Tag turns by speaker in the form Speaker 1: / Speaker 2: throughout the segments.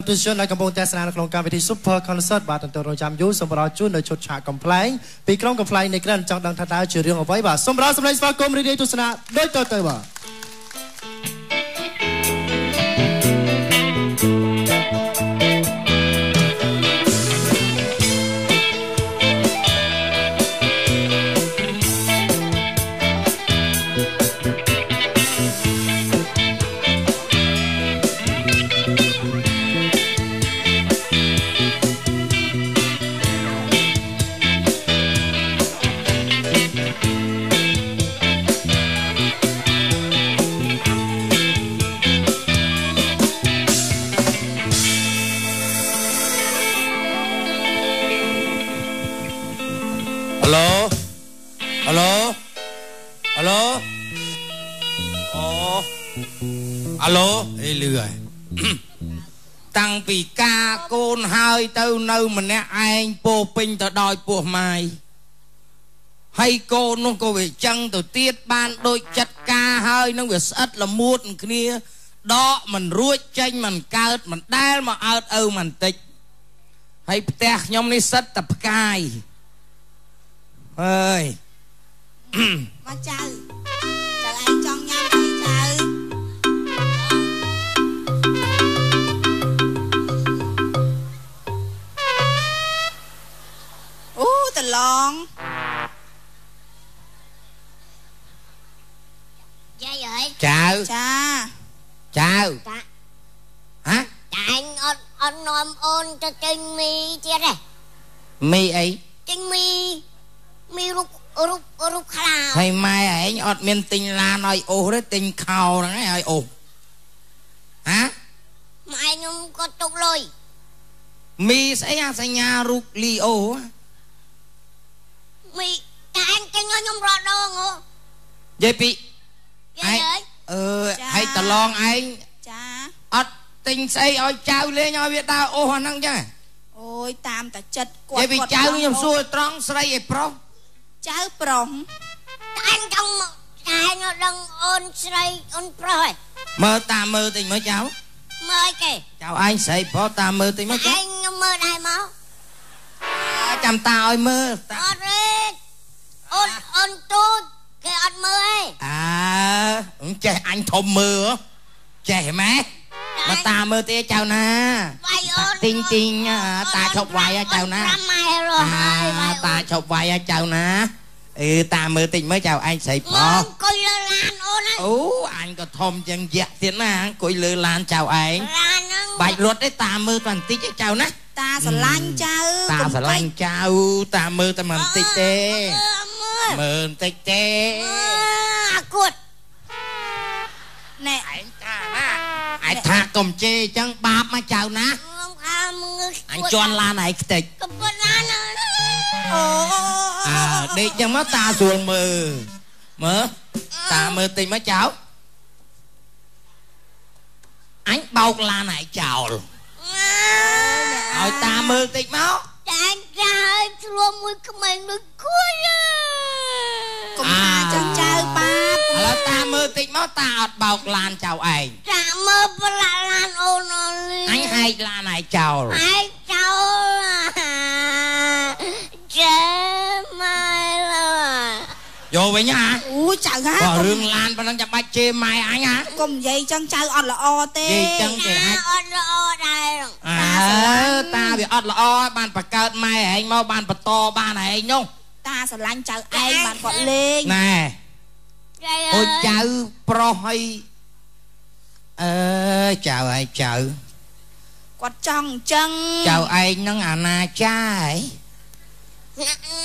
Speaker 1: ទស្សននៅកំពង់ទស្សនានៅក្នុងកម្មវិធី Super Concert បាទតើរងចាំយូរសម្រាប់ជួននៅឈុតឆាកកំ pl ែងពីក្រុមកំ pl ែងនៃក្រិនចង់ដឹងថាតើជារឿងអ្វីបាទសម្រាប់សម្លេងស្វាគមន៍រីករាយទស្សនាដូចតទៅបាទតាំងពីការកូនហើយទៅនៅម្នាក់ឯងពោពេញទៅដោយពោះម៉ាយហើយកូននោះក៏វាចឹងទៅទៀតបានដូចចិត្តការហើយនឹងវាស្អិតល្មួតគ្នាដកមិនរួចចេញមិនកើតមិនដែលមកអើតឪមិនតិចហើយផ្ទះខ្ញុំនេះសិតតែផ្កាយអើយ
Speaker 2: មកចៅឯងចង់ញ៉ាំអីចៅអូតឡង
Speaker 3: យាយអើយ
Speaker 1: ចៅ
Speaker 3: ចា
Speaker 1: ហ៎
Speaker 3: ចាអញអត់នាំអូនទៅទិញមីទៀតទេ
Speaker 1: មីអី
Speaker 3: ទិញមីរូបខ្លា
Speaker 1: ហើយម៉ែឯងអត់មានទិញឡានឲ្យអូសទេទិញខោហ្នឹងឲ្យអូសហ៎
Speaker 3: ម៉ែខ្ញុំក៏ទុកលុយ
Speaker 1: មីស្អីអាសញ្ញារូបលីអូ
Speaker 3: មីតែអញទិញឲ្យខ្ញុំរត់ដងហ៎
Speaker 1: យាយពី
Speaker 3: យាយអើយ
Speaker 1: ហើយតឡងឯង
Speaker 2: ចា
Speaker 1: អត់ទិញស្អីឲ្យចៅលេងឲ្យវាដើរអូសអាហ្នឹងចឹង
Speaker 2: អូយតាមតែចិត្តគាត់
Speaker 1: យាយពីចៅខ្ញុំសួរត្រង់ស្រីឯប្រុស
Speaker 2: ចៅប្រុស
Speaker 3: តែអញចង់តែអញអត់ដឹងអូនស្រីអូនប្រុសឯង
Speaker 1: មើលតាមើលតិចមើលចៅ
Speaker 3: មើលអីគេ
Speaker 1: ចៅឯងស្រីប្រុសតាមើលតិចមើលចៅ
Speaker 3: ឯងខ្ញុំមើលដែរមក
Speaker 1: ចាំតាឲ្យមើល
Speaker 3: អត់ទេអូនទូចគេអត់មើលទេ
Speaker 1: ចេះអញធំមើលចេះម៉ែមកតាមើលទេចៅណា
Speaker 3: វាយអូន
Speaker 1: ទីងតាឈប់វាយចៅណាតាឈប់វាយចៅណាតាមើលតិចមើលចៅឯងស្រីប្រុស
Speaker 3: អង្គុយលើឡានអូន
Speaker 1: អូអញក៏ធំចឹងយៈទៀតណាអង្គុយលើឡានចៅឯង
Speaker 3: ឡានហ្នឹង
Speaker 1: បាច់រត់ទេតាមើលតែបន្តិចចៅណា
Speaker 2: តាស្រឡាញ់ចៅ
Speaker 1: តាស្រឡាញ់ចៅតាមើលតែបន្តិចទេមើលបន្តិចទេ
Speaker 3: អាគួត
Speaker 2: ណែ
Speaker 1: ឯងតាណាឯថាកុំជេរចឹងបាបមកចៅណាអញជន់ឡានឯងខ្ទេច
Speaker 3: កំពុតឡាន
Speaker 2: អូ
Speaker 1: ដេកចឹងមកតាស្រួលមើលតាមើលតិចមកចៅអញបោកឡានឯងចោលឲ្យតាមើលតិចមក
Speaker 3: តែអញចាឲ្យស្រួលមួយក្មេងដូចគួយក
Speaker 2: ុំថាចឹងចៅបាប
Speaker 1: ឥឡូវតាមើលតិចមកតាអត់បោកឡានចៅឯង
Speaker 3: តាមើលប្រឡាឡានអូន
Speaker 1: អញហែកឡានឯងចោល
Speaker 3: ហែកចោលចេម៉ែ
Speaker 1: យកវិញហ៎
Speaker 2: អូចៅហ่า
Speaker 1: រឿងឡានប៉ុណ្ណឹងចាំបាច់ជេរម៉ែអញហ៎
Speaker 2: កុំនិយាយចឹងចៅអត់ល្អទេ
Speaker 1: និយាយចឹងគេអាច
Speaker 3: អត់ល្អដែរ
Speaker 1: តាវាអត់ល្អបានបង្កើតម៉ែឯងមកបានបន្តបានឯងនោះ
Speaker 2: តាស្រឡាញ់ចៅឯងបានគាត់លេង
Speaker 1: ណែអូចៅប្រុសហើយចៅឯងចៅ
Speaker 2: គាត់ចង់អញ្ចឹង
Speaker 1: ចៅឯងហ្នឹងអាណាចា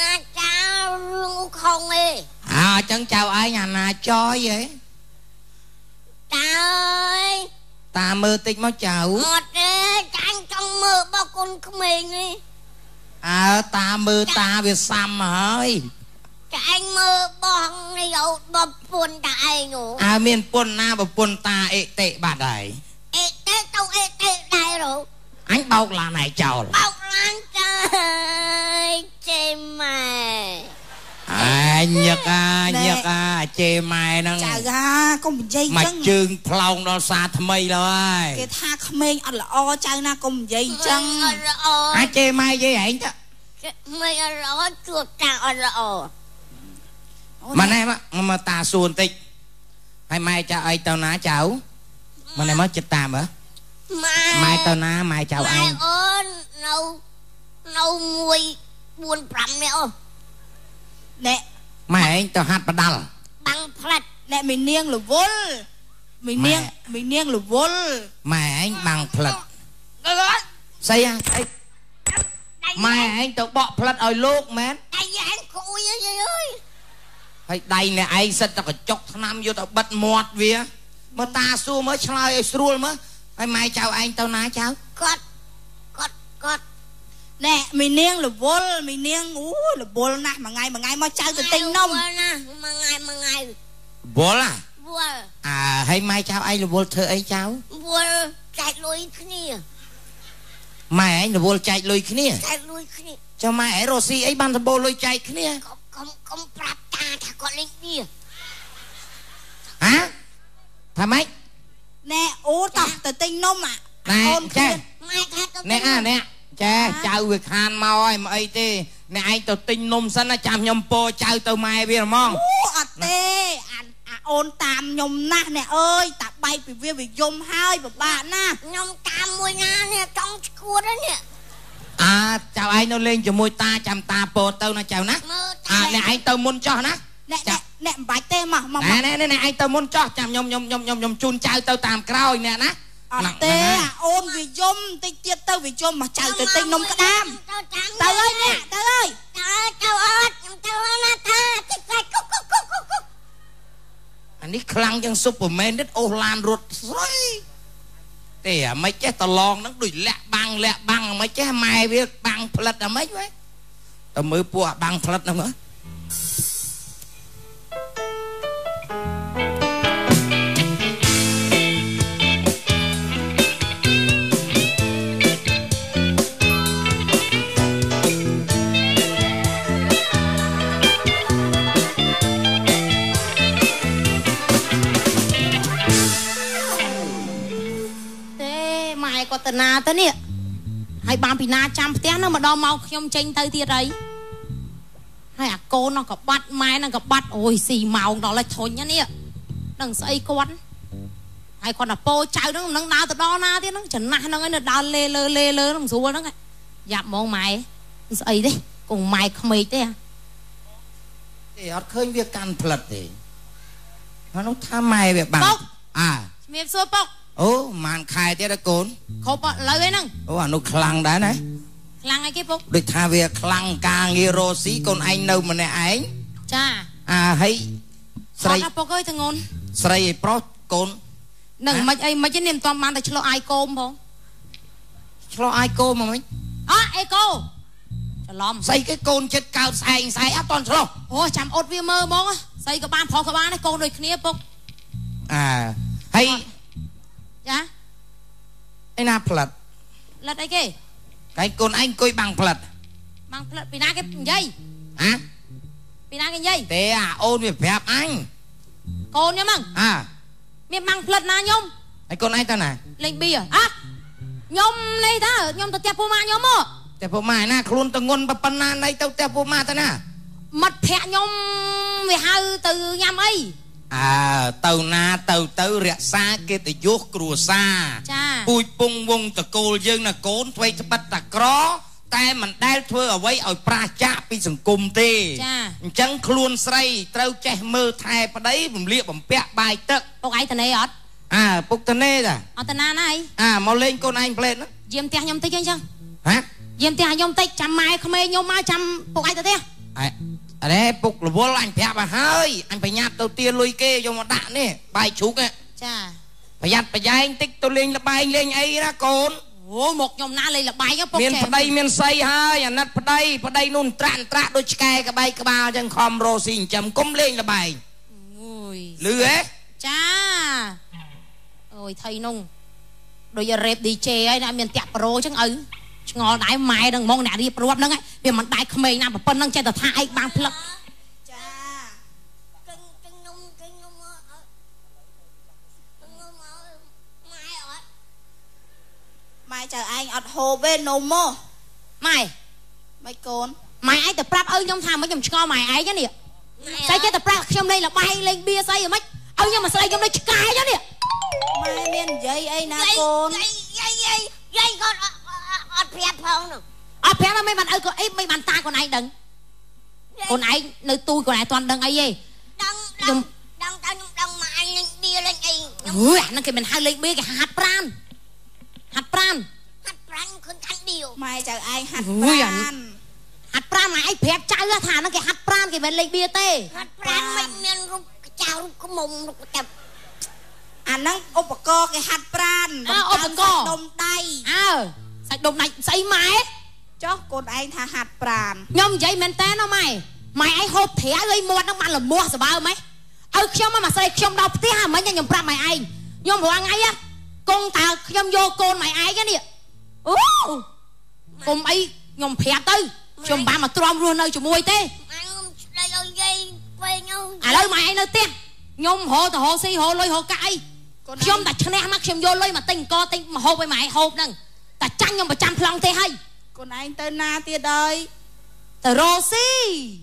Speaker 3: ណាចារឿងខុងឯង
Speaker 1: អញ្ចឹងចៅឯងអាណាចយឯង
Speaker 3: តាអើយ
Speaker 1: តាមើលតិចមកចៅ
Speaker 3: អត់ទេចាញ់ចង់មើលបោះកូនក្មេងនេះ
Speaker 1: តាមើលតាវាសាំហើយ
Speaker 3: ចាញ់មើលបងនេះអូនបពុនតាឯងនោះ
Speaker 1: មានពុនណាបពុនតាអេតិបាត់ហើយ
Speaker 3: អេតិទៅអេតិដែរ
Speaker 1: អញបោកឡានឯងចោល
Speaker 3: បោកឡានចើចេម៉ែ
Speaker 1: ញឹក ជេម៉ែហ្នឹង
Speaker 2: ចៅហាកុំនិយាយចឹង
Speaker 1: មកជើងផ្លោងដល់សាថ្មីហើយ
Speaker 2: គេថាក្មេងអត់ល្អចៅណាកុំនិយាយចឹង
Speaker 3: អត់ល្អ
Speaker 1: អាចជេម៉ែនិយាយឯងទៅ
Speaker 3: មិនអត់ល្អជួបតាអត់ល្អ
Speaker 1: ម៉ែណែមកតាសួរបន្តិចហើយម៉ែចៅអីទៅណាចៅម៉ែណែមកចិត្តតាមមើលម៉ែទៅណាម៉ែចៅឯង
Speaker 3: អូននៅ1 4 5នេះអូ
Speaker 2: អ្នក
Speaker 1: ម៉ែឯងទៅហាត់បដាល់
Speaker 3: បាំងផ្លាត់
Speaker 2: អ្នកមីនាងរវល់មីនាងរវល់
Speaker 1: ម៉ែឯងបាំងផ្លិតស្អីអីម៉ែឯងទៅបកផ្លិតឲ្យលោកមែន
Speaker 3: ដៃឯងគួយអើយ
Speaker 1: ហើយដៃអ្នកឯងសិតតែកញ្ចុកថ្នាំយកទៅបិទមាត់វាមើលតាសួរមើលឆ្លើយឲ្យស្រួលមើលហើយម៉ែចៅឯងទៅណាចៅ
Speaker 3: គាត់
Speaker 2: ណែមីនាងរវល់មីនាងរវល់ណាស់មួយថ្ងៃមកចៅទៅទិញនំ
Speaker 3: ណាមួយថ្ងៃ
Speaker 1: រវល់ហើយម៉ែចៅឯងរវល់ធ្វើអីចៅ
Speaker 3: រវល់ចែកលុយគ្នា
Speaker 1: ម៉ែឯងរវល់ចែកលុយគ្នា
Speaker 3: ចែកលុយគ្នា
Speaker 1: ចុះម៉ែឯងរស់ស៊ីអីបានសម្បូរលុយចែកគ្នា
Speaker 3: កុំប្រាប់តាថាគាត់លេងគ្នា
Speaker 1: ហាថាម៉េច
Speaker 2: ណែអូតោះទៅទិញនំ
Speaker 1: អូន
Speaker 3: ចាម៉ែថាទៅ
Speaker 1: ណែចាចៅវាខានមកហើយមិនអីទេអ្នកឯងទៅទិញនំសិនណាចាំខ្ញុំពោចៅទៅម៉ែវាហ្មង
Speaker 2: អត់ទេអូនតាមខ្ញុំណាស់អ្នកអើយតាបែកពីវាយំហើយពិបាកណាស់
Speaker 3: ខ្ញុំតាមមួយណានេះចង់ឈួតហ្នឹងនេះ
Speaker 1: ចៅឯងនៅលេងជាមួយតាចាំតាពោទៅណាចៅណាអ្នកឯងទៅមុនចោះណា
Speaker 2: អ្នកមិនបាច់ទេមក
Speaker 1: ណែឯងទៅមុនចោះចាំខ្ញុំជូនចៅទៅតាមក្រោយអ្នកណា
Speaker 2: អត់ទេអូនវាយំតិចទៀតទៅវាយំមកចៅទៅទិញនំក្តាមទៅអើយអ្នកទៅអើយ
Speaker 3: ទៅអត់ខ្ញុំទៅណាថាតិចតែគុក
Speaker 1: អានេះខ្លាំងជាងស៊ុបអឺមែនទៀតអូសឡានរត់ស្រីទេអាមិនចេះតឡងហ្នឹងដូចលាក់បាំងអាមិនចេះម៉ែវាបាំងផ្លិតអាមិនវ៉េទៅមើលពួកអាបាំងផ្លិតហ្នឹងមើល
Speaker 2: ទៅណាទៅនេះហើយបានពីណាចាំផ្ទះនោះមកដល់មកខ្ញុំចេញទៅទៀតអីហើយអាកូននោះក៏បាត់ម៉ែនឹងក៏បាត់អូយស៊ីម៉ោងដល់ហើយធុញនេះនឹងស្អីគាត់ហើយគាត់ទៅពោចៅនឹងនឹងដើរទៅដល់ណាទៀតហ្នឹងចំណាស់ហ្នឹងឯងនៅដើរលេលើហ្នឹងស្រួលហ្នឹងយ៉ាប់ហ្មងម៉ែស្អីទេគង់ម៉ែក្មេកទេ
Speaker 1: អត់ឃើញវាកាន់ផ្លិតទេហើយនោះថាម៉ែវាបាំង
Speaker 2: ជំរាបសួរពុក
Speaker 1: អូម៉ានខែទៀតកូន
Speaker 2: គ្រប់ឥឡូវហ្នឹង
Speaker 1: អូអានោះខ្លាំងដែរណា
Speaker 2: ខ្លាំងអីគេពុក
Speaker 1: ដូចថាវាខ្លាំងការងាររស់ស៊ីកូនឯងនៅម្នាក់ឯង
Speaker 2: ចា
Speaker 1: ហើយស្រី
Speaker 2: ពុកអើយតងូន
Speaker 1: ស្រីឯប្រុសកូន
Speaker 2: នឹងមិនអីមិនទេមិនតាន់បានតែឆ្លោះអាយកូមផង
Speaker 1: ឆ្លោះអាយកូមហ្មង
Speaker 2: អេកូច្រឡំ
Speaker 1: ស្អីគេកូនចិត្តកោតស្អែងអត់តាន់ឆ្លោះ
Speaker 2: អូចាំអត់វាមើលហ្មងស្អីក៏បានប្រុសក៏បានដែរកូនដូចគ្នាពុក
Speaker 1: ហើយ
Speaker 2: ចា
Speaker 1: ឯណាផ្លិត
Speaker 2: អីគេ
Speaker 1: កូនឯងអង្គុយបាំងផ្លិត
Speaker 2: ពីណាគេនិយាយពីណាគេនិយាយ
Speaker 1: ទេអូនវាប្រាប់អញ
Speaker 2: កូនខ្ញុំហ្នឹងមានបាំងផ្លិតណាខ្ញុំ
Speaker 1: ហើយកូនឯងទៅណា
Speaker 2: លេងប៊ីខ្ញុំនេះតើខ្ញុំទៅផ្ទះពូម៉ាខ្ញុំមក
Speaker 1: ផ្ទះពូម៉ាណាខ្លួនតងន់ប៉ុណ្ណាណៃទៅផ្ទះពូម៉ាទៅណា
Speaker 2: មិត្តភក្តិខ្ញុំវាហៅទៅញ៉ាំអី
Speaker 1: ទៅណាទៅរក្សាកិត្តិយសគ្រួសារ
Speaker 2: ចា
Speaker 1: ពូជពងវងតកូលយើងណាកូនធ្វើស្បិតតាក្រតែមិនដែលធ្វើអ្វីឲ្យប្រាសចាកពីសង្គមទេ
Speaker 2: ចា
Speaker 1: អញ្ចឹងខ្លួនស្រីត្រូវចេះមើលថែប្តីរំលាកបំពាក់បាយទឹក
Speaker 2: ពុកឯងតនេអត់
Speaker 1: ពុកតនេតា
Speaker 2: អត់តណាណា
Speaker 1: អីមកលេងកូនឯងផ្លេតណា
Speaker 2: យាមផ្ទះខ្ញុំតិចអញ្ចឹង
Speaker 1: យា
Speaker 2: មផ្ទះខ្ញុំតិចចាំម៉ែក្មេងខ្ញុំមកចាំពុកឯងទៅផ្ទះ
Speaker 1: អរេពុករវល់អញប្រាប់ឲ្យហើយអញប្រញាប់ទៅទាលុយគេយកមកដាក់នេះបាយជ្រូក
Speaker 2: ចា
Speaker 1: ប្រយ័ត្នប្រយែងតិចទៅលេងលបែងលេងអីណាកូន
Speaker 2: អូមកខ្ញុំណាលេងលបែងពុក
Speaker 1: មានប្តីមានស្អីហើយអាណិតប្តីនោះត្រាក់ដូចឆ្កែក្បែកក្បាលអញ្ចឹងខំរស់ស៊ីចិញ្ចឹមកុំលេងលបែង
Speaker 2: អូយ
Speaker 1: លឺហ៎
Speaker 2: ចាអូយថៃនោះដូចរ៉េប DJ ហើយណាមានតាក់ប្រូអញ្ចឹងឪឆ្ងល់ដែរម៉ែនឹងហ្មងអ្នករៀបរាប់ហ្នឹងវាមិនដែរក្មេងណាប៉ុណ្្នឹងចេះតែថាឯងបានផ្លឹក
Speaker 3: ចាគឹងនំ
Speaker 4: hồ bên nô mô
Speaker 2: mày
Speaker 4: mấy con
Speaker 2: mày ai tập rap ơi nhom tham mới nhom cho mày ấy chứ nè say cái tập rap nhom đây là bay lên bia say rồi mấy ơi nhưng mà say nhom đây cay chứ nè
Speaker 4: mai miên dây ấy na con
Speaker 3: dây con ọt phép không nè
Speaker 2: ọt phép mấy bạn ơi con ấy mấy bạn ta con ai đừng con ấy nơi tôi con ấy toàn đừng ấy gì
Speaker 3: đăng mà anh lên bia lên ấy
Speaker 2: ui nó kêu mình hai lên bia cái hạt pran
Speaker 3: คนทันเดียว
Speaker 4: mai chờ ai hạt pran
Speaker 2: hạt pran mà ai phép trái ra thà nó cái hạt pran cái bên lên bia tê
Speaker 3: หัดปรานไม่เมียนรูปเจ้ารูปกระมุมรูปกระจับ
Speaker 4: anh năng ốp co cái hạt pran đom tay
Speaker 2: sạch đục này xây mày
Speaker 4: cho con anh tha hạt pran
Speaker 2: nhom vậy mình té nó mày ai hộp thẻ gây mua nó mà là mua sao bao mấy trong mà xây trong đọc tí hà mấy nhà nhom pran mày anh nhom hoàng ấy á con ta nhom vô con mày ai cái nè cùng ấy nhom phép tư chồng bà mà trom luôn nơi chồng môi tê lời mày ai nơi tê nhom hồ thì hồ si hồ lôi hồ cãi chồng ta chân em mắc chồng vô lôi mà tình co tình mà hộp với mày hộp nè ta chăn nhom mà chăm plong tê hay
Speaker 4: con anh tên na tia đời
Speaker 2: tờ Rosie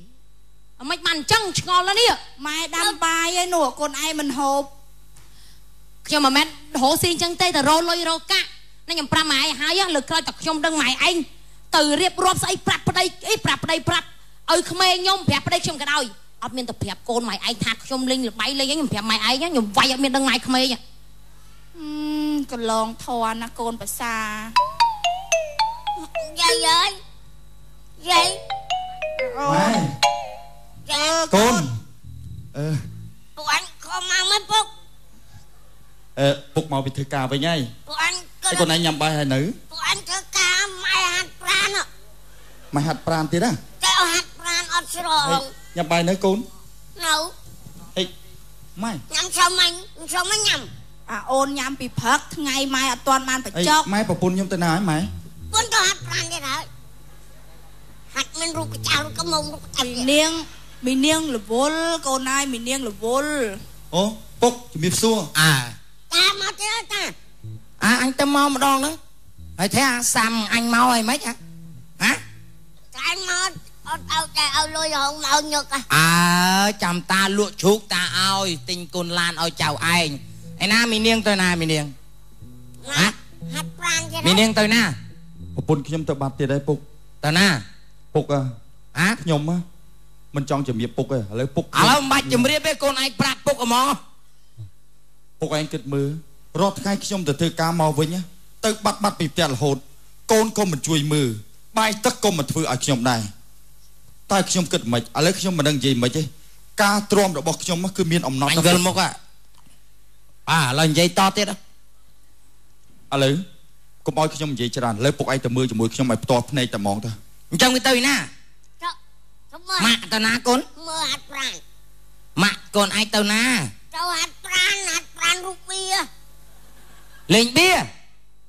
Speaker 2: mấy bạn chân ngon lắm nè
Speaker 4: mai đam bài ấy nổ con ai mình hộp
Speaker 2: nhưng mà mẹ hổ xin chân tê tờ rô lôi rô cá nó nhầm pra mày hai á lực coi tập trong đăng mày anh từ riệp rộp say prap đây prap không mê nhom phép đây trong cái đôi ở miền tập phép con mày anh thạc trong linh lực bay lên nhầm phép mày ấy nhá nhầm vay ở miền đăng mày không mê nhá
Speaker 4: con lòng thò na con phải xa
Speaker 3: vậy
Speaker 5: con
Speaker 3: tụi anh có mang mấy phút
Speaker 5: phục màu bị thư ca với nhai
Speaker 3: tụi anh
Speaker 5: cái con này nhầm bài hay nữ
Speaker 3: tụi anh thư ca mai hạt pran á
Speaker 5: mày hạt pran tí đó
Speaker 3: cái hạt pran ọt sờ
Speaker 5: nhầm bài nữa con
Speaker 3: nấu
Speaker 5: mày
Speaker 3: nhầm sao mày nhầm
Speaker 4: ôn nhắm bị phật ngày mai ở toàn man phải chọc
Speaker 5: mai bà pun nhầm tên nào ấy mày
Speaker 3: con cho hạt pran đây rồi hạt mình rụt cái chảo cái mông rụt cái
Speaker 4: mình niêng là vốn con ai mình niêng là vốn
Speaker 5: ô bốc chỉ biết xua
Speaker 3: ta mà thế ta
Speaker 1: anh tâm mau một đòn nữa rồi thế Sam anh mau hay mấy hả
Speaker 3: anh mau ao lôi hồn màu nhật
Speaker 1: chăm ta lụa chuốc ta ơi tình côn lan ơi chào anh na mình niêng tôi na mình niêng
Speaker 3: hạt pran vậy
Speaker 1: mình niêng tôi na
Speaker 5: bà pun nhầm tự bát tiền đây bốc
Speaker 1: tôi na
Speaker 5: bốc nhom á mình chọn chấm miệng bốc rồi lấy bốc
Speaker 1: lâu bạch chấm riêng với con anh prap bốc ở mò
Speaker 5: bốc anh kết mưa rót khai nhom từ thư ca màu với nhá tự bắt bị tẹt hồn con mình chui mưa bay tất con mình thưa ở nhom này tai nhom kết mệt lấy nhom mình đang gì mệt chứ ca trom đã bọc nhom cứ miên ông nó
Speaker 1: anh gần một lần dây to tiết đó
Speaker 5: lấy có bao nhom gì cho đàn lấy bốc anh từ mưa cho mưa nhom mày to này tầm mong thôi
Speaker 1: trong cái tơi na mạ tao na con
Speaker 3: mưa hạt pran
Speaker 1: mạ con ai tao na
Speaker 3: tao hạt pran rút bia
Speaker 1: lên bia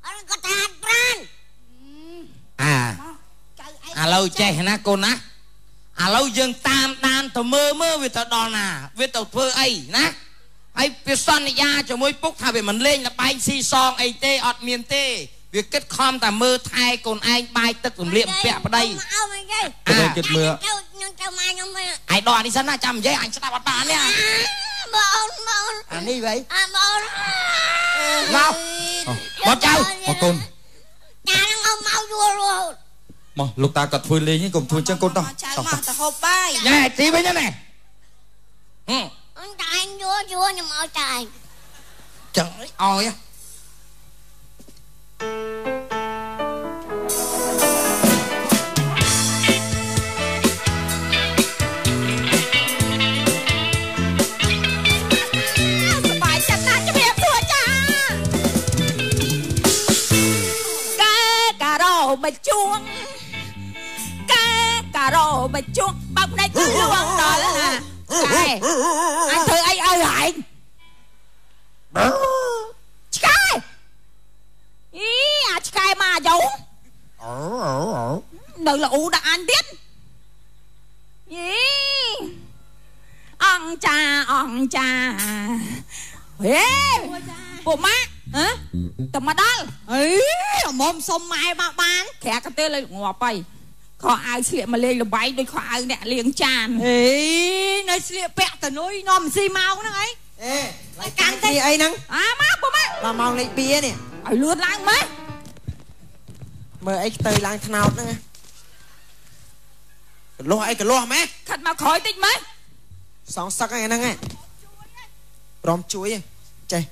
Speaker 3: anh có hạt pran
Speaker 1: lâu chạy na con á lâu dừng tam đan tao mơ vì tao đòn vì tao thưa ấy ná ấy việc son này ra cho mỗi phút thà về mình lên là bay xi song ấy tê ọt miền tê việc kết com ta mơ thay còn ai bay tất cùng liệm vẽ vào đây
Speaker 5: đây kết mưa
Speaker 1: ai đòi đi sân là chăm giấy anh sẽ đạp bạn nè anh đi vậy mau bó trâu
Speaker 5: mà con
Speaker 3: cha nó mau vua luôn
Speaker 5: mà lục ta cật phơi lên nhé cùng phơi chân con tao
Speaker 4: ta hộp bay
Speaker 1: này tí với nhá này
Speaker 3: anh trai anh vua nhưng mà trai
Speaker 1: chẳng oi á
Speaker 4: bạch chuông cà rô bạch chuông bọc này cứ luồng đó là
Speaker 2: anh thử anh ơi lại Sky mà giấu đừng là u đã ăn biết ông cha bộ má តែមកដល់អីមុំសុំម៉ែមកបានក្រាក់ទៅលេងាប់ទៅខោអាវស្លៀកមកលេងលបែងដូចខោអាវអ្នកលាងចានអេនៅស្លៀកពាក់តនុយនាំស៊ីម៉ោងហ្នឹងអីអេឡើងកាន់ទីអីហ្នឹងមកពុំមកដល់ម៉ោងលេខ2នេះឲ្យលួនឡើងមកមើលអីទៅឡើងថ្នោតហ្នឹងកលោះអីកលោះម៉ែខាត់មកក្រោយតិចម៉ែសងសឹកហ្នឹងព្រមជួយចេះ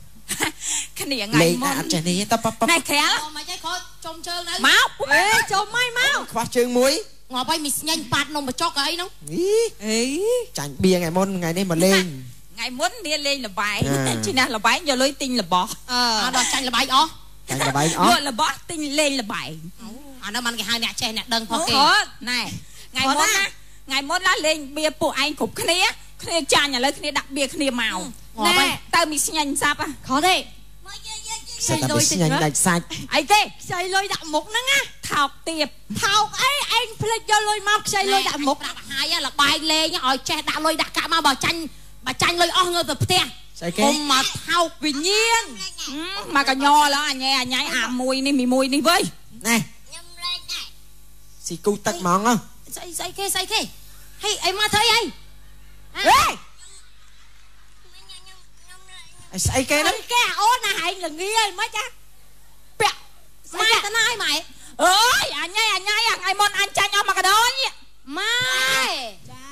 Speaker 2: គ្នាថ្ងៃមុនអត់ចេះនេះតប៉ប៉ណែក្រាលមកចេះខោចុំជើងនៅមកអេចុំមកខ្វះជើងមួយងាប់ហើយមីស្ញាញ់ប៉ាត់នំបចុកអីហ្នឹងអីចាញ់បៀថ្ងៃមុនថ្ងៃនេះមកលេងថ្ងៃមុនវាលេងលបែងជីណាស់លបែងយកលុយទិញរបស់ដល់ចាញ់លបែងអស់ចាញ់លបែងអស់យករបស់ទិញលេងលបែងអានោះមិនគេហៅអ្នកចេះអ្នកដឹងផងគេណែថ្ងៃមុនណាថ្ងៃមុនណាលេងបៀពួកឯងគ្រប់គ្នាចាញ់ឥឡូវគ្នាដាក់បៀគ្នាមកណែទៅមីស្ញាញ់សាប់ខទេខ្ចីលុយស្ញាញ់ដាច់សាច់អីទេខ្ចីលុយដាក់មុខហ្នឹងណាថោកទៀបថោកអីឯងភ្លេចយកលុយមកខ្ចីលុយដាក់មុខដាក់ហើយលបាយលេងឲ្យចេះដាក់លុយដាក់កាក់មកបើចាញ់លុយអស់ងើបទៅផ្ទះស្អីគេគុំមកថោកវិញ្ញាណមកកញ្ញឡើងអញឯញ៉ៃអាមួយនេះមួយនេះវើយណែខ្ញុំលេងដែរស៊ីគូទឹកហ្មងស្អីគេហេអីមកធ្វើអីហេស្អីគេហ្នឹងគេអូនណាហែងល្ងាអីមិនចាពាក់ម៉ែតាណាអីម៉ែអើយអញថ្ងៃមុនអញចាញ់អស់មកកដោញម៉ែចា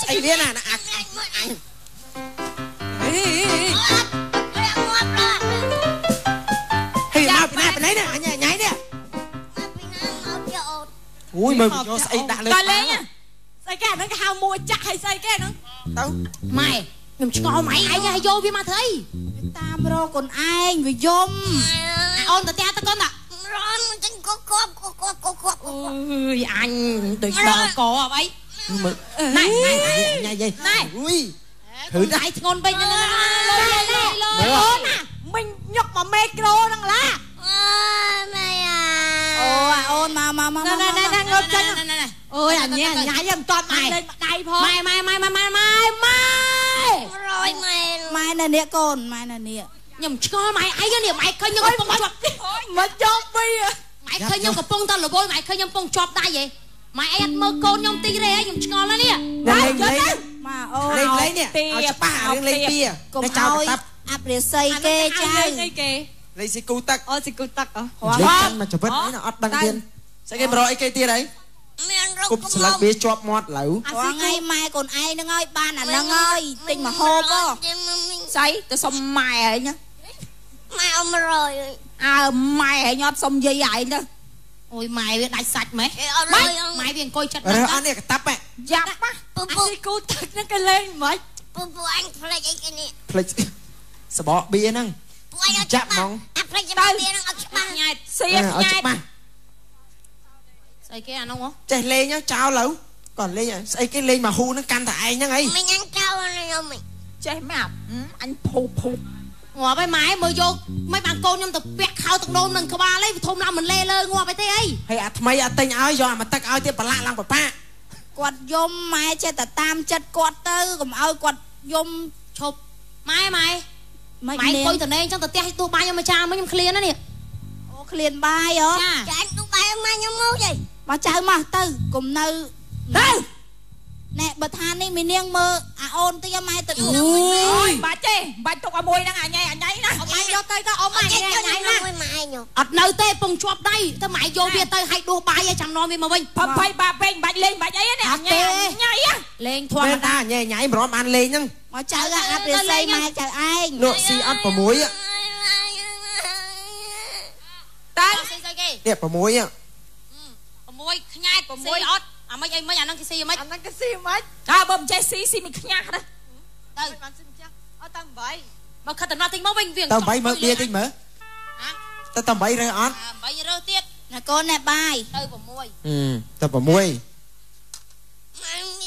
Speaker 2: ស្អីវាណាអញហេងាប់ឡាហេមកពីណានេះអញញ៉ៃនេះមកពីណាមកយកអូនអូយមើលយកស្អីដាក់លើតលេងស្អីគេហ្នឹងគេហៅមួយចាក់ឲ្យស្អីគេហ្នឹងទៅម៉ែខ្ញុំឆ្ងល់ម៉ៃឯងឲ្យយកវាមកធ្វើអីតាមរកកូនឯងវាយំអូនទៅផ្ទះទៅកូនតារនមិនចឹងកកអើយអញដូចដល់កអីមើលណែញ៉ៃយីណែអុយគឺដៃធ្ងន់ពេកហ្នឹងអូនណាមិញញុក1មេក្រូហ្នឹងឡាម៉ែអូនមកណែងើបចេញអូយអញញ៉ៃមិនតន់មកលេងដៃផងម៉ែរយម៉ែនៅនេះកូនម៉ែនៅនេះខ្ញុំឆ្ងល់ម៉ែអីនេះម៉ែឃើញខ្ញុំកំពុងជាប់មិនជាប់ពីម៉ែឃើញខ្ញុំកំពុងតែរវល់ម៉ែឃើញខ្ញុំកំពុងជាប់ដៃហ៎ម៉ែអីអត់មើលកូនខ្ញុំទីរេខ្ញុំឆ្ងល់ណាស់នេះលេងមកអូលេងនេះឲ្យច្បាស់រឿងលេងពីកុំឲ្យអាប់រាសីគេចៅគេលេងស៊ីគូទឹកអូស៊ីគូទឹកលេងកាន់មកជីវិតនេះអត់ដឹងទៀតស្អីគេមករកអីគេទៀតហីមានរកគប់ស្លឹកវាជាប់មាត់ឡូវថ្ងៃម៉ែកូនឯងហ្នឹងហើយបានអាហ្នឹងហើយទិញមកហូបស្អីទៅសុំម៉ែឯងម៉ែអមរយអើម៉ែឯងអត់សុំយាយឯងទៅអូយម៉ែវាដាច់សាច់ម៉ែម៉ែវាអង្គុយចិត្តដល់អត់នេះកតាប់យ៉ាប់ពូស៊ីគូទឹកហ្នឹងគេលេងមិនពូអញផ្លេចអីគេនេះផ្លេចសបកបៀហ្នឹងពូអញចាប់ហ្មងអាផ្លេចសបកបៀហ្នឹងអត់ច្បាស់ញ៉ែតសៀញ៉ែតស្អីគេអានោះហ៎ចេះលេងចោលឡូវគាត់លេងស្អីគេលេងមកហ៊ូហ្នឹងកាន់តែឯងហ្នឹងអីមិនអញចោលខ្ញុំចេះម៉ាប់អញភូងាប់ហើយម៉ែមើលយកមិនបានកូនខ្ញុំទៅពាក់ខោទឹកដូននឹងក្បាលឯងធំឡើងមិនលេលើងាប់អីទេអីហើយអាថ្មីអត់ទិញឲ្យយកអាមកទឹកឲ្យទៀតប្រឡាក់ឡើងប្រប៉ាគាត់យំម៉ែចេះតែតាមចិត្តគាត់ទៅកុំឲ្យគាត់យំឈប់ម៉ែអង្គុយតនេអញ្ចឹងទៅផ្ទះទូបាយខ្ញុំមកចាមកខ្ញុំឃ្លានណានេះអូឃ្លានបាយហ៎ចាទូបាយមកខ្ញុំមកយីមកចៅមកទៅកុំនៅទៅណែបើថានេះមីនាងមើលអាអូនតិចម៉ែទៅអូយបាច់ទេបាច់ទុកឲ្យមួយហ្នឹងអញណាអូម៉ែយកទៅអូម៉ែញ៉ៃណាអត់នៅទេពងជាប់ដៃទៅម៉ែយកវាទៅឲ្យដួសបាយឲ្យចាំនាំវាមកវិញភ័យបាពេកបាច់លេងបាច់អីណាអត់ទេញ៉ៃលេងធម្មតាញ៉ៃមិនរំបានលេងហ្នឹងមកចៅអាប់រាសីម៉ែចៅឯងលក់ស៊ីអត់6តាស៊ីស្អីគេនេះ6 6ខ្ញែត6អត់អាមិនអីមិនអាហ្នឹងគេស៊ីមិនអាហ្នឹងគេស៊ីមិនបើមិនចេះស៊ីមិនខ្ញាស់ណាទៅបានស៊ីមិនចាស់អត់តាំង8មកខិតតំណទិញមកវិញវាតាំង8មើលបៀទិញមើលទៅតាំង8រើអត់8រើទៀតណាកូនណែបាយទៅ6ទៅ6មា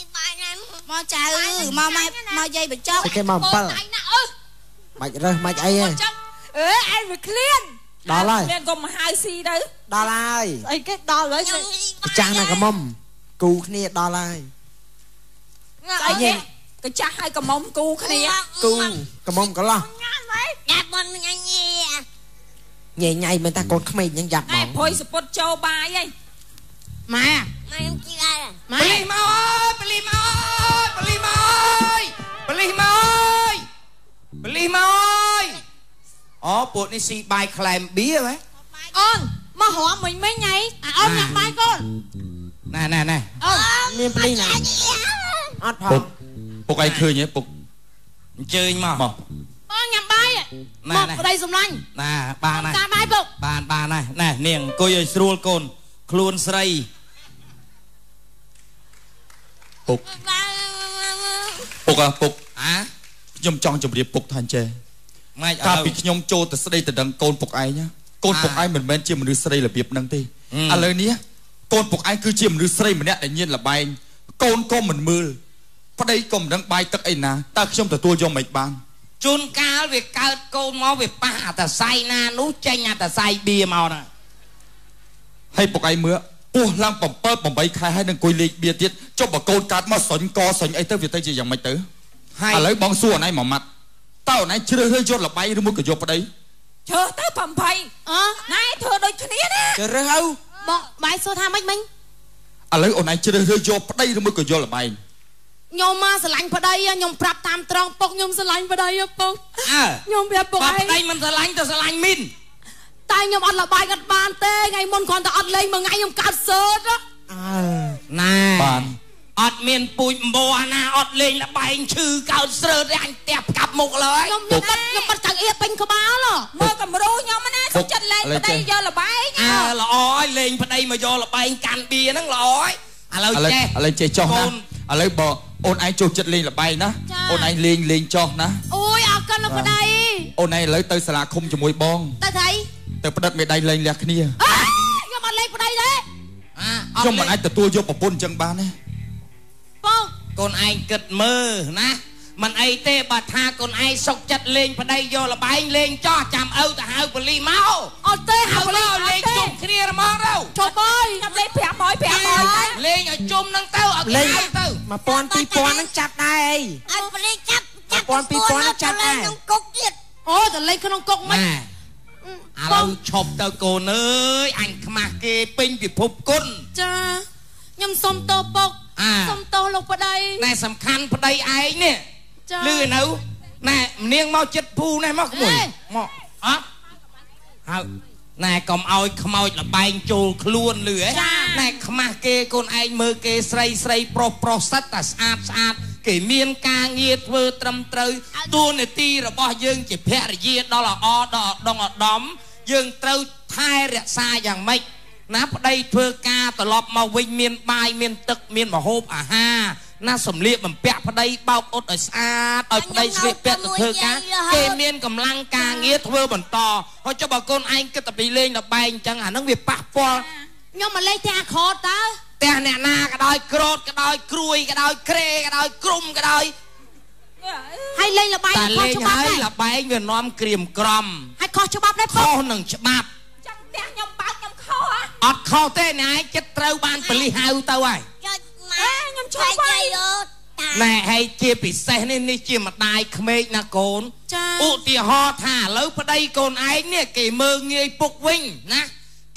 Speaker 2: នបាយណាមកចៅមកម៉ែមកយាយបញ្ចុកគេមក7បាច់រើសមិនអីទេអើឯងវាឃ្លានដល់ហើយមានកុំហៅស៊ីទៅដល់ហើយអីគេដល់ហើយចាស់ណាកមុំគូគ្នាដល់ហើយស្អីគេកចាស់ហើយកមុំគូគ្នាគូកមុំកន្លោះ
Speaker 3: យ៉ាប់មិនញ៉ាញ៉ៃ
Speaker 6: ញ៉ៃមិនតាកូនក្មេងយ៉ាងយ៉ាប់ហ្មង
Speaker 7: ព្រួយសពុតចូលបាយហី
Speaker 2: ម៉ែ
Speaker 3: ម៉ែខ្ញុំជឿហើយ
Speaker 2: ម៉ែ
Speaker 1: បលីមកអើយបលីមកអើយបលីមកអើយបលីមកអើយបលីមកអើយអូពួកនេះស៊ីបាយក្លែមបៀហ៎
Speaker 2: អូនមកហមមិញហីអូនញ៉ាំបាយកូន
Speaker 1: ណែ
Speaker 2: អូន
Speaker 6: មានភ្លីណាអត់ផង
Speaker 5: ពុកឯងឃើញទេពុក
Speaker 1: អញ្ជើញមក
Speaker 2: អូនញ៉ាំបាយមកប្តីសំឡាញ់
Speaker 1: ណាបានហើយ
Speaker 2: តាមបាយពុក
Speaker 1: បានហើយណែនាងអង្គុយឲ្យស្រួលកូនខ្លួនស្រី
Speaker 5: ពុកពុក
Speaker 1: អា
Speaker 5: ខ្ញុំចង់ជម្រាបពុកថាអញ្ចេះ
Speaker 1: ម៉េច
Speaker 5: កាល
Speaker 1: ឥឡូវ
Speaker 5: ពីខ្ញុំចូលទៅស្ដីទៅដឹងកូនពុកឯងណាកូនពុកឯងមិនមែនជាមនុស្សស្រីរបៀបហ្នឹងទេឥឡូវនេះកូនពុកឯងគឺជាមនុស្សស្រីម្នាក់ដែលញៀនលបែងកូនក៏មិនមើលប្តីក៏មិនដឹងបាយទឹកអីណាតើខ្ញុំទទួលយកមិនបាន
Speaker 1: ជួនកាលវាកើតកូនមកវាប៉ះអត្តស័យណានោះចេញអត្តស័យបៀមកណា
Speaker 5: ហើយពុកឯងមើលពោះឡើង7 8ខែហើយនឹងអង្គុយលេខបៀទៀតចុះបើកូនកើតមកសុញកសុញអីទៅវាទៅជាយ៉ាងម៉េចទៅ
Speaker 1: ហើយ
Speaker 5: ឥឡូវបងសួរអនឯងមួយម៉ាត់តើអនឯងជ្រើសរើសយកលបែងឬមួយក៏យកប្តី
Speaker 7: ជើទៅ8ណែធ្វើដូចគ្នាណា
Speaker 6: ទៅរើសទៅ
Speaker 2: បងបាយសួរថាម៉េចមិញ
Speaker 5: ឥឡូវអនឯងជ្រើសរើសយកប្តីឬមួយក៏យកលបែង
Speaker 2: ខ្ញុំមកស្រឡាញ់ប្តីខ្ញុំប្រាប់តាមត្រង់ពុកខ្ញុំស្រឡាញ់ប្តីពុក
Speaker 1: អើ
Speaker 2: ខ្ញុំប្រាប់ពុក
Speaker 1: បើ
Speaker 2: ឯង
Speaker 1: ប្តីមិនស្រឡាញ់ទៅស្រឡាញ់មីន
Speaker 2: តែខ្ញុំអត់លបាយអត់បានទេថ្ងៃមុនគ្រាន់តែអត់លេងមួយថ្ងៃខ្ញុំកើតសើត
Speaker 1: ណែ
Speaker 5: បាន
Speaker 1: អត់មានពូជអំបោះណាអត់លេងលបែងឈឺកើតស្រើតទេអញផ្ទះផ្កាប់មុខលើហើយ
Speaker 2: ខ្ញុំបាត់ចៅអៀពេញក្បាល
Speaker 7: មើលគំរូខ្ញុំណាសុខចិត្តលេងប្តីយកលបែង
Speaker 1: អើល្អហើយលេងប្តីមកយកលបែងកាន់បៀហ្នឹងល្អហើយឥឡូវចេះ
Speaker 5: ឥឡូវចេះចោះណាឥឡូវបើអូនឯងចូលចិត្តលេងលបែងណាអូនឯងលេងចោះណា
Speaker 2: អូយអរគុណលោកប្តី
Speaker 5: អូនឯងឥឡូវទៅសាលាឃុំជាមួយបង
Speaker 2: ទៅថៃ
Speaker 5: ទៅផ្ដិតមេដៃលេងលះគ្នា
Speaker 2: ខ្ញុំអត់លេងប្តីទេ
Speaker 5: ខ្ញុំមិនអាចទទួលយកប្រពន្ធអញ្ចឹងបានទេ
Speaker 2: បង
Speaker 1: កូនឯងគិតមើលណាមិនអីទេបើថាកូនឯងសុកចិត្តលេងប្តីយកលបែងលេងចោះចាំឪទៅហៅប៉ូលីសមក
Speaker 2: អត់ទេហៅ
Speaker 1: ហៅ
Speaker 2: លេ
Speaker 1: មក
Speaker 2: ង
Speaker 1: លេងជុំគ្នាហ្មងទៅ
Speaker 2: ចុះបាយ
Speaker 7: ខ្ញុំលេង500
Speaker 1: លេងឲ្យជុំហ្នឹងទៅឲ្យគេហៅទៅ
Speaker 6: 1000 2000ហ្នឹងចាប់ដែរអី
Speaker 3: អត់ប្លេចាប់
Speaker 6: 2000 ចាប់ដែរ
Speaker 3: ក្នុងគុកទៀត
Speaker 2: អូទៅលេងក្នុងគុកមិន
Speaker 1: ឥឡូវឈប់ទៅកូនអើយអញខ្មាស់គេពេញពិភពគុណ
Speaker 2: ចាខ្ញុំសុំតោពុកសុំតោលោកប្តី
Speaker 1: ណែសំខាន់ប្តីឯងនេះ
Speaker 2: ចា
Speaker 1: លឺនៅណែនាងមកចិត្តពូនេះមកក្មួយមកអត់ហើយណែកុំឲ្យខ្មោចលបែងចូលខ្លួនលឺហ៎ណែខ្មាស់គេកូនឯងមើលគេស្រីប្រុសសិតតែស្អាតគេមានការងារធ្វើត្រឹមត្រូវតួនាទីរបស់យើងជាភរិយាដ៏ល្អដ៏ឧត្តមយើងត្រូវថែរក្សាយ៉ាងម៉េចណាប្តីធ្វើការត្រឡប់មកវិញមានបាយមានទឹកមានម្ហូបអាហារណាសម្លៀកបំពាក់ប្តីបោកអ៊ុតឲ្យស្អាតឲ្យប្តីស្លៀកពាក់ទៅធ្វើការគេមានកម្លាំងការងារធ្វើបន្តហើយចុះបើកូនឯងគិតតែពីលេងលបែងអញ្ចឹងអានឹងវាប៉ះពាល់
Speaker 2: ខ្ញុំមកលេងផ្ទះអាខតតើ
Speaker 1: ផ្ទះអ្នកណាក៏ដោយក្រោតក៏ដោយគ្រួយក៏ដោយក្រេក៏ដោយក្រុមក៏ដោយ
Speaker 2: ហើយលេងលបាយ
Speaker 1: តែ
Speaker 2: ខុស
Speaker 1: លេង
Speaker 2: ច្បាប់
Speaker 1: ហើយ
Speaker 2: ដែរ
Speaker 1: លបែងវានាំក្រៀមក្រំ
Speaker 2: ហើយខុសច្បាប់ដែរ
Speaker 1: ខុ
Speaker 2: ពុក
Speaker 1: សនឹងច្បាប់
Speaker 7: ចាំផ្ទះខ្ញុំបើកខ្ញុំខុស
Speaker 1: អត់ខុសទេអ្នកឯងចិត្តត្រូវបានប៉ូលីសហៅទៅហើយ
Speaker 3: ចុចម៉ែខ្ញុំឆ្លៃយាយលោត
Speaker 1: ណែហើយជាពិសេសនេះជាម្ដាយក្មេកណាកូន
Speaker 2: ចា
Speaker 1: ឧទាហរណ៍ថាឥឡូវប្តីកូនឯងនេះគេមើងងាយពុកវិញណា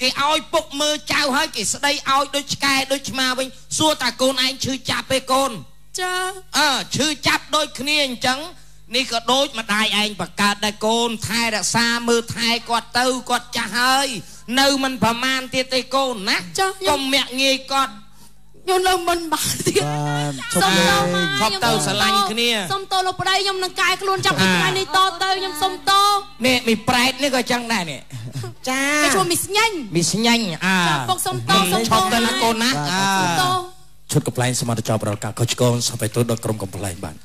Speaker 1: គេឲ្យពុកមើលចៅហើយគេស្ដីឲ្យដូចឆ្កែដូចឆ្មាវិញសួរតាកូនឯងឈឺចាប់ទេកូន
Speaker 2: ចា
Speaker 1: ឈឺចាប់ដូចគ្នាអញ្ចឹងនេះក៏ដូចម្ដាយឯងបង្កើតដែរកូនថែរក្សាមើលថែគាត់ទៅគាត់ចាស់ហើយនៅមិនប្រមាណទៀតទេកូនណាកុំមាក់ងាយគាត់
Speaker 2: ខ្ញុំនៅមិនបានទៀត
Speaker 6: ឈប់លេង
Speaker 1: ឈប់ទៅស្រឡាញ់គ្នា
Speaker 2: សុំតោលោកប្តីខ្ញុំនឹងកែខ្លួនចាប់ពីថ្ងៃនេះតទៅខ្ញុំសុំតោ
Speaker 1: នេះមីប្រែតនេះក៏ចឹងដែរនេះ
Speaker 6: ចា
Speaker 2: គេឈ្មោះមីស្ញាញ់
Speaker 1: មីស្ញាញ់
Speaker 2: ចាពុកសុំតោសុំ
Speaker 1: ឈប់ទៅណាកូនណា
Speaker 2: សុំតោ
Speaker 1: ឈុតកំ pl ែងសមត្ថចោលប្រកកកឆ្កងសពទៅដល់ក្រុមកំ pl ែងបាន